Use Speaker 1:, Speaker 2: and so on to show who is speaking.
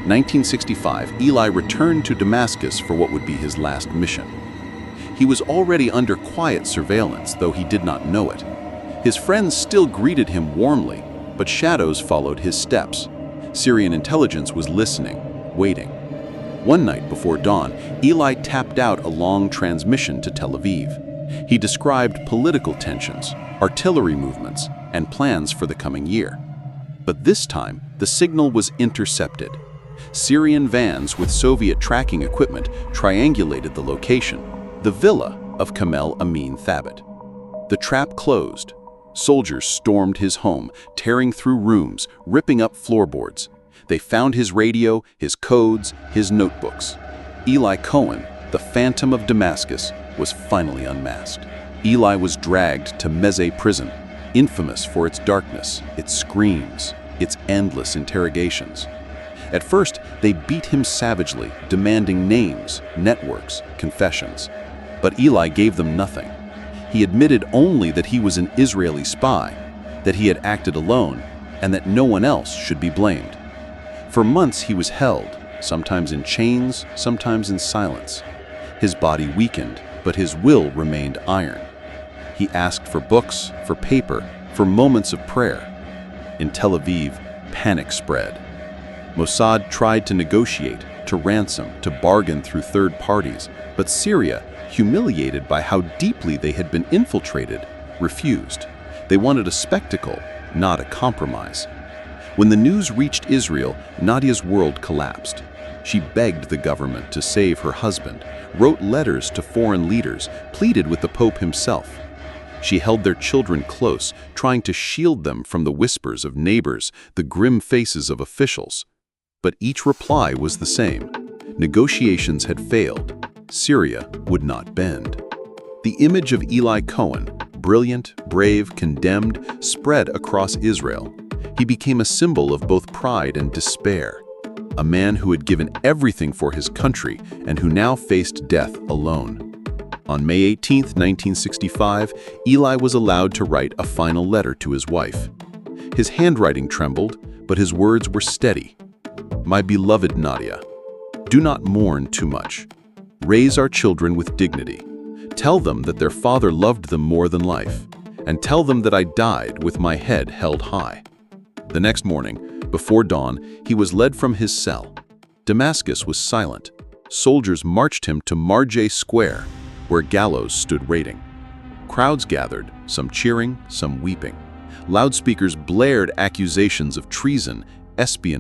Speaker 1: 1965, Eli returned to Damascus for what would be his last mission. He was already under quiet surveillance, though he did not know it. His friends still greeted him warmly, but shadows followed his steps. Syrian intelligence was listening, waiting. One night before dawn, Eli tapped out a long transmission to Tel Aviv. He described political tensions, artillery movements, and plans for the coming year. But this time, the signal was intercepted. Syrian vans with Soviet tracking equipment triangulated the location, the villa of Kamel Amin Thabit. The trap closed. Soldiers stormed his home, tearing through rooms, ripping up floorboards. They found his radio, his codes, his notebooks. Eli Cohen, the Phantom of Damascus, was finally unmasked. Eli was dragged to Meze prison, infamous for its darkness, its screams, its endless interrogations. At first, they beat him savagely, demanding names, networks, confessions. But Eli gave them nothing. He admitted only that he was an Israeli spy, that he had acted alone, and that no one else should be blamed. For months he was held, sometimes in chains, sometimes in silence. His body weakened, but his will remained iron. He asked for books, for paper, for moments of prayer. In Tel Aviv, panic spread. Mossad tried to negotiate, to ransom, to bargain through third parties, but Syria, humiliated by how deeply they had been infiltrated, refused. They wanted a spectacle, not a compromise. When the news reached Israel, Nadia's world collapsed. She begged the government to save her husband, wrote letters to foreign leaders, pleaded with the Pope himself. She held their children close, trying to shield them from the whispers of neighbors, the grim faces of officials. But each reply was the same. Negotiations had failed. Syria would not bend. The image of Eli Cohen, brilliant, brave, condemned, spread across Israel. He became a symbol of both pride and despair. A man who had given everything for his country and who now faced death alone. On May 18, 1965, Eli was allowed to write a final letter to his wife. His handwriting trembled, but his words were steady. "My beloved Nadia, do not mourn too much. Raise our children with dignity. Tell them that their father loved them more than life, and tell them that I died with my head held high." The next morning, before dawn, he was led from his cell. Damascus was silent. Soldiers marched him to Marjah Square, where gallows stood waiting. Crowds gathered, some cheering, some weeping. Loudspeakers blared accusations of treason, espionage,